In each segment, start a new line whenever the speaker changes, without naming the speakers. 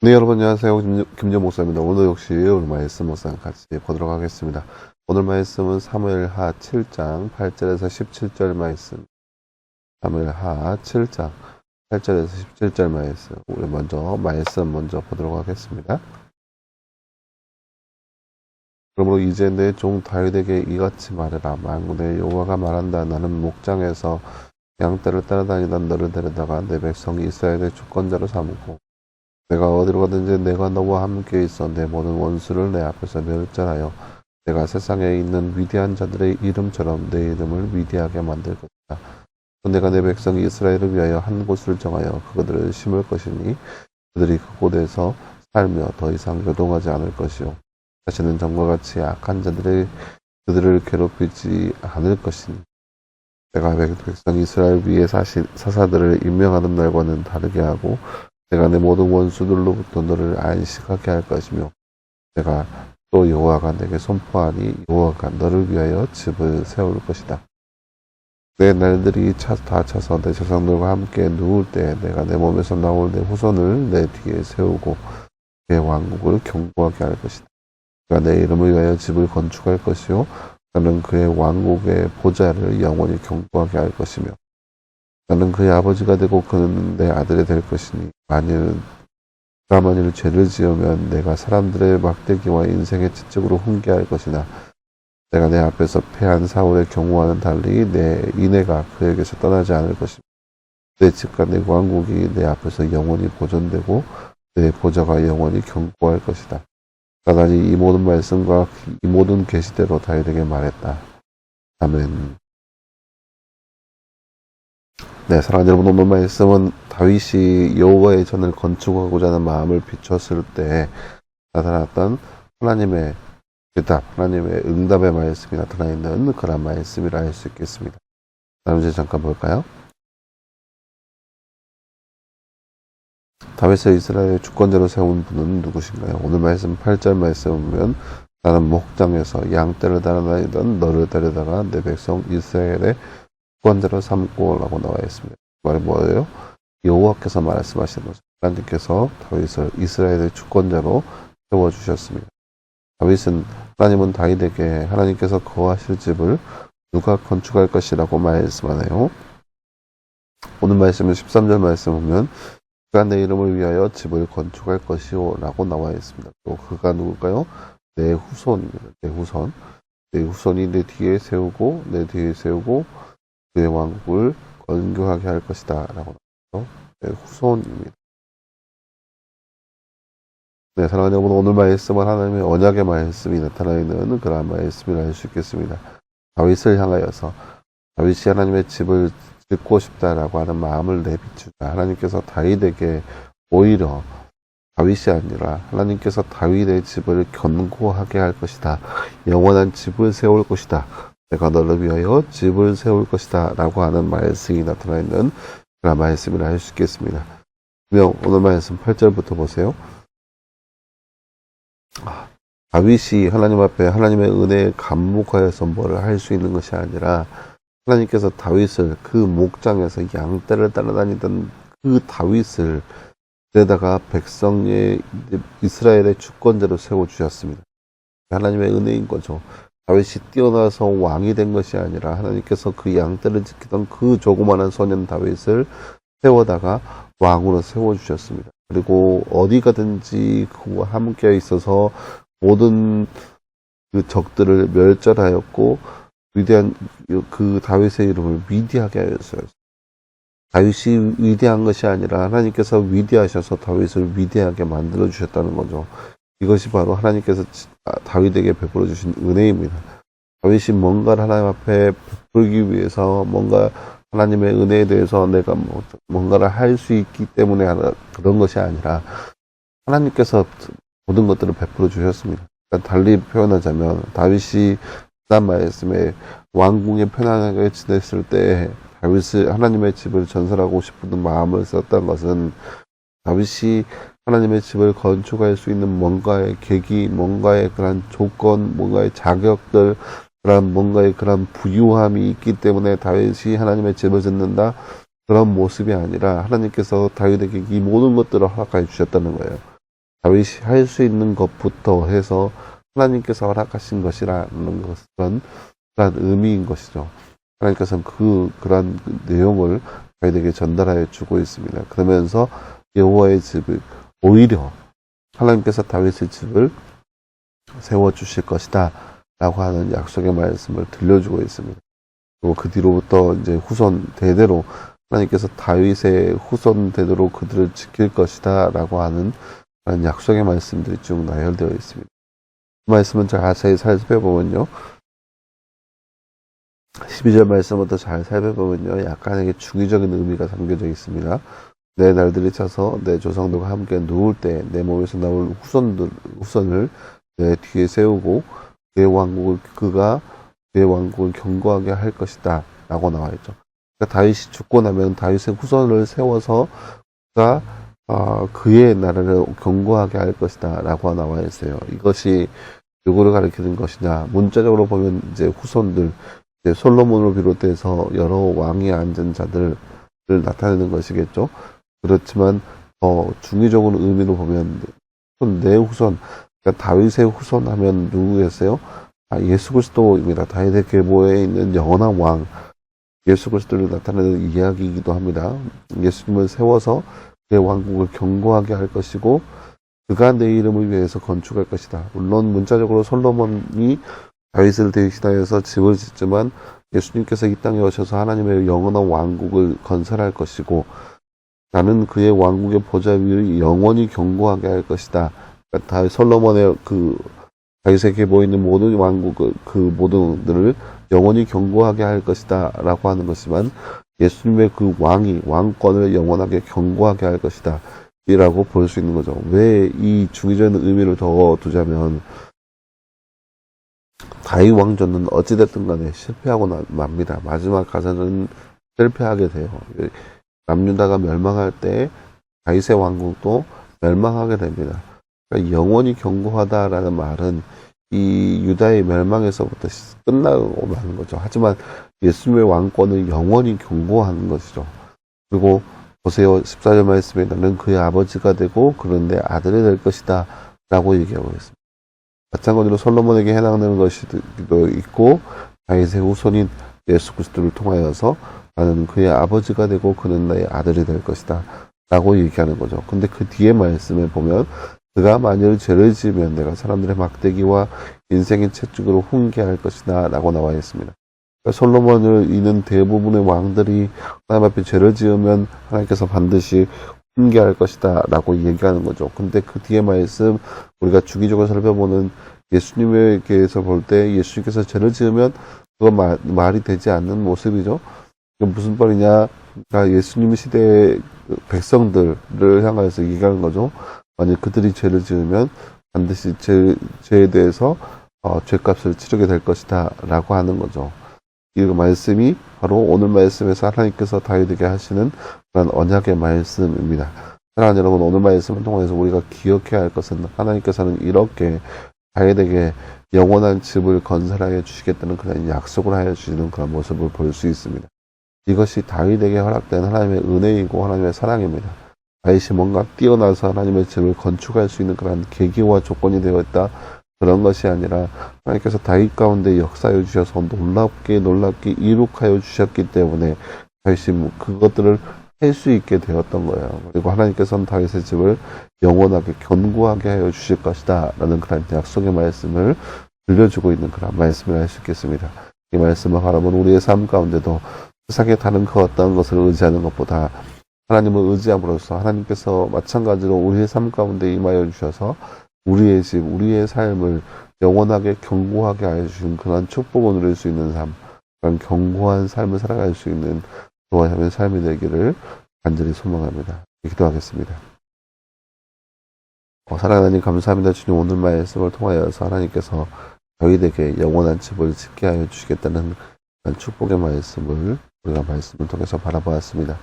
네, 여러분 안녕하세요. 김전 목사입니다. 오늘 역시 오늘 말씀 묵상 같이 보도록 하겠습니다. 오늘 말씀은 사무엘하 7장 8절에서 17절 말씀. 사무엘하 7장 8절에서 17절 말씀. 우리 말씀 먼저 보도록 하겠습니다. 그러므로 이제 내 종 다윗에게 이같이 말해라. 만군의 여호와가 말한다. 나는 목장에서 양떼를 따라다니던 너를 데려다가 내 백성 이스라엘의 주권자로 삼고 내가 어디로 가든지 내가 너와 함께 있어 내 모든 원수를 내 앞에서 멸절하여 내가 세상에 있는 위대한 자들의 이름처럼 내 이름을 위대하게 만들 것이다. 내가 내 백성 이스라엘을 위하여 한 곳을 정하여 그들을 심을 것이니 그들이 그곳에서 살며 더 이상 요동하지 않을 것이요 다시는 전과 같이 악한 자들이 그들을 괴롭히지 않을 것이니 내가 백성 이스라엘 위에 사사들을 임명하는 날과는 다르게 하고 내가 내 모든 원수들로부터 너를 안식하게 할 것이며 내가 또 여호와가 내게 선포하니 여호와가 너를 위하여 집을 세울 것이다. 내 날들이 다 차서 내 조상들과 함께 누울 때 내가 내 몸에서 나올 내 후손을 내 뒤에 세우고 내 왕국을 견고하게 할 것이다. 그가 내 이름을 위하여 집을 건축할 것이요 나는 그의 왕국의 보좌를 영원히 견고하게 할 것이며 나는 그의 아버지가 되고 그는 내 아들이 될 것이니 그가 만일 죄를 지으면 내가 사람들의 막대기와 인생의 채찍으로 훈계할 것이나 내가 내 앞에서 패한 사울의 경우와는 달리 내 인애가 그에게서 떠나지 않을 것이며 내 집과 내 왕국이 내 앞에서 영원히 보존되고 내 보좌가 영원히 견고할 것이다. 나단이 이 모든 말씀과 이 모든 계시대로 다윗에게 말했다. 아멘. 네, 사랑하는 여러분, 오늘 말씀은 다윗이 여호와의 전을 건축하고자 하는 마음을 비췄을 때 나타났던 하나님의 대답, 하나님의 응답의 말씀이 나타나 있는 그런 말씀이라 할 수 있겠습니다. 다음 이제 잠깐 볼까요? 다윗을 이스라엘의 주권자로 세운 분은 누구신가요? 오늘 말씀 8절 말씀을 보면 나는 목장에서 양떼를 따라다니던 너를 데려다가 내 백성 이스라엘의 주권자로 삼고 라고 나와 있습니다. 그 말이 뭐예요? 여호와께서 말씀하시는 거죠. 하나님께서 다윗을 이스라엘의 주권자로 세워주셨습니다. 하나님은 다윗에게 하나님께서 거하실 집을 누가 건축할 것이라고 말씀하네요. 오늘 말씀은 13절 말씀 보면 그가 내 이름을 위하여 집을 건축할 것이요 라고 나와 있습니다. 또 그가 누굴까요? 내 후손입니다. 내 후손이 내 뒤에 세우고 그의 왕국을 건교하게 할 것이다 라고 나와서 내 후손입니다. 네, 사랑하는 여러분, 오늘 말씀은 하나님의 언약의 말씀이 나타나 있는 그러한 말씀이라 할 수 있겠습니다. 다윗을 향하여서 다윗이 하나님의 집을 짓고 싶다라고 하는 마음을 내비추자. 하나님께서 다윗에게 오히려 다윗이 아니라 하나님께서 다윗의 집을 견고하게 할 것이다. 영원한 집을 세울 것이다. 내가 너를 위하여 집을 세울 것이다. 라고 하는 말씀이 나타나 있는 그런 말씀이라 할 수 있겠습니다. 오늘 말씀 8절부터 보세요. 다윗이 하나님 앞에 하나님의 은혜에 감목하여서 뭐를 할 수 있는 것이 아니라 하나님께서 다윗을 그 목장에서 양떼를 따라다니던 그 다윗을 데다가 백성의 이스라엘의 주권자로 세워주셨습니다. 하나님의 은혜인 거죠. 다윗이 뛰어나서 왕이 된 것이 아니라 하나님께서 그 양떼를 지키던 그 조그마한 소년 다윗을 세워다가 왕으로 세워주셨습니다. 그리고 어디 가든지 그와 함께 있어서 모든 그 적들을 멸절하였고 위대한 그 다윗의 이름을 위대하게 하였어요. 다윗이 위대한 것이 아니라 하나님께서 위대하셔서 다윗을 위대하게 만들어 주셨다는 거죠. 이것이 바로 하나님께서 다윗에게 베풀어 주신 은혜입니다. 다윗이 뭔가를 하나님 앞에 베풀기 위해서 뭔가 하나님의 은혜에 대해서 내가 뭔가를 할 수 있기 때문에 그런 것이 아니라 하나님께서 모든 것들을 베풀어 주셨습니다. 그러니까 달리 표현하자면 다윗이 지난 말씀에 왕궁에 편안하게 지냈을 때 다윗이 하나님의 집을 전설하고 싶은 마음을 썼던 것은 다윗이 하나님의 집을 건축할 수 있는 뭔가의 계기, 뭔가의 그런 조건, 뭔가의 자격들, 뭔가의 그런 부유함이 있기 때문에 다윗이 하나님의 집을 짓는다. 그런 모습이 아니라 하나님께서 다윗에게 이 모든 것들을 허락해 주셨다는 거예요. 다윗이 할 수 있는 것부터 해서 하나님께서 허락하신 것이라는 것은 그런 의미인 것이죠. 하나님께서는 그런 내용을 다윗에게 전달하여 주고 있습니다. 그러면서 여호와의 집을 오히려 하나님께서 다윗의 집을 세워주실 것이다 라고 하는 약속의 말씀을 들려주고 있습니다. 그리고 그 뒤로부터 이제 후손 대대로 하나님께서 다윗의 후손 대대로 그들을 지킬 것이다 라고 하는 약속의 말씀들이 쭉 나열되어 있습니다. 그 말씀은 자세히 살펴보면요. 12절 말씀부터 잘 살펴보면요. 약간의 중의적인 의미가 담겨져 있습니다. 내 날들이 차서 내 조상들과 함께 누울 때 내 몸에서 나올 후손을 내 뒤에 세우고 그의 왕국을 견고하게 할 것이다 라고 나와 있죠. 그러니까 다윗이 죽고 나면 다윗의 후손을 세워서 그가 그의 나라를 견고하게 할 것이다 라고 나와 있어요. 이것이 누구를 가리키는 것이냐, 문자적으로 보면 이제 후손들, 이제 솔로몬을 비롯해서 여러 왕이 앉은 자들을 나타내는 것이겠죠. 그렇지만 중의적인 의미로 보면 내 후손, 그러니까 다윗의 후손 하면 누구겠어요? 예수 그리스도입니다. 다윗의 계보에 있는 영원한 왕 예수 그리스도를 나타내는 이야기이기도 합니다. 예수님을 세워서 그의 왕국을 견고하게 할 것이고 그가 내 이름을 위해서 건축할 것이다. 물론 문자적으로 솔로몬이 다윗을 대신하여서 집을 짓지만 예수님께서 이 땅에 오셔서 하나님의 영원한 왕국을 건설할 것이고 나는 그의 왕국의 보좌 위를 영원히 견고하게 할 것이다. 그러니까 솔로몬의 다윗의 계보에 있는 모든 왕국 모든들을 영원히 견고하게 할 것이다 라고 하는 것이지만 예수님의 그 왕권을 영원하게 견고하게 할 것이다 이라고 볼 수 있는 거죠. 왜 이 중의적인 의미를 더 두자면 다윗 왕조는 어찌됐든 간에 실패하고 맙니다. 마지막 가서는 실패하게 돼요. 남유다가 멸망할 때 다윗의 왕국도 멸망하게 됩니다. 그러니까 영원히 견고하다라는 말은 이 유다의 멸망에서부터 끝나고 마는 거죠. 하지만 예수님의 왕권은 영원히 견고한 것이죠. 그리고 보세요. 14절 말씀에 나는 그의 아버지가 되고 그런 내 아들이 될 것이다 라고 얘기하고 있습니다. 마찬가지로 솔로몬에게 해당되는 것이도 있고 다윗의 후손인 예수 그리스도를 통하여서 나는 그의 아버지가 되고 그는 나의 아들이 될 것이다 라고 얘기하는 거죠. 근데 그 뒤에 말씀에 보면 그가 만일 죄를 지으면 내가 사람들의 막대기와 인생의 채찍으로 훈계할 것이다 라고 나와 있습니다. 그러니까 솔로몬을 잇는 대부분의 왕들이 하나님 앞에 죄를 지으면 하나님께서 반드시 훈계할 것이다 라고 얘기하는 거죠. 근데 그 뒤에 말씀 우리가 주기적으로 살펴보는 예수님에게서 볼 때 예수님께서 죄를 지으면 그거 말이 되지 않는 모습이죠. 무슨 말이냐? 그러니까 예수님 시대의 백성들을 향해서 얘기하는 거죠. 만약 그들이 죄를 지으면 반드시 죄에 대해서 죄값을 치르게 될 것이다 라고 하는 거죠. 이 말씀이 바로 오늘 말씀에서 하나님께서 다윗에게 하시는 그런 언약의 말씀입니다. 사랑하는 여러분, 오늘 말씀을 통해서 우리가 기억해야 할 것은 하나님께서는 이렇게 다윗에게 영원한 집을 건설하여 주시겠다는 그런 약속을 하여 주시는 그런 모습을 볼 수 있습니다. 이것이 다윗에게 허락된 하나님의 은혜이고 하나님의 사랑입니다. 다윗이 뭔가 뛰어나서 하나님의 집을 건축할 수 있는 그런 계기와 조건이 되어 있다. 그런 것이 아니라 하나님께서 다윗 가운데 역사해 주셔서 놀랍게 이룩하여 주셨기 때문에 다윗이 그것들을 할 수 있게 되었던 거예요. 그리고 하나님께서는 다윗의 집을 영원하게 견고하게 하여 주실 것이다 라는 그런 약속의 말씀을 들려주고 있는 그런 말씀을 할 수 있겠습니다. 이 말씀을 바라본 우리의 삶 가운데도 세상의 다른 그 어떤 것을 의지하는 것보다 하나님을 의지함으로써 하나님께서 마찬가지로 우리의 삶 가운데 임하여 주셔서 우리의 집, 우리의 삶을 영원하게 견고하게 하여 주신 그런 축복을 누릴 수 있는 삶, 그런 견고한 삶을 살아갈 수 있는 저와 형의 삶이 되기를 간절히 소망합니다. 기도하겠습니다. 사랑하는 하나님 감사합니다. 주님 오늘 말씀을 통하여서 하나님께서 저희에게 영원한 집을 짓게 하여 주시겠다는 축복의 말씀을 우리가 말씀을 통해서 바라보았습니다.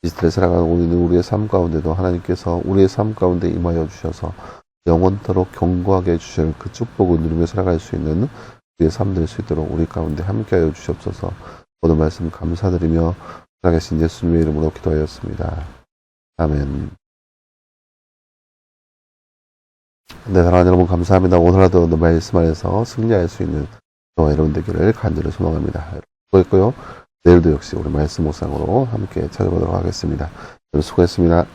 이 시대를 살아가는 우리의 삶 가운데도 하나님께서 우리의 삶 가운데 임하여 주셔서 영원토록 견고하게 해주실 그 축복을 누리며 살아갈 수 있는 우리의 삶 될 수 있도록 우리 가운데 함께하여 주시옵소서. 오늘 말씀 감사드리며 살아계신 예수님의 이름으로 기도하였습니다. 아멘. 네, 사랑하는 여러분 감사합니다. 오늘라도 너 말씀 안에서 승리할 수 있는 저와 여러분 되기를 간절히 소망합니다. 수고했고요. 내일도 역시 우리 말씀 묵상으로 함께 찾아보도록 하겠습니다. 여러분 수고했습니다.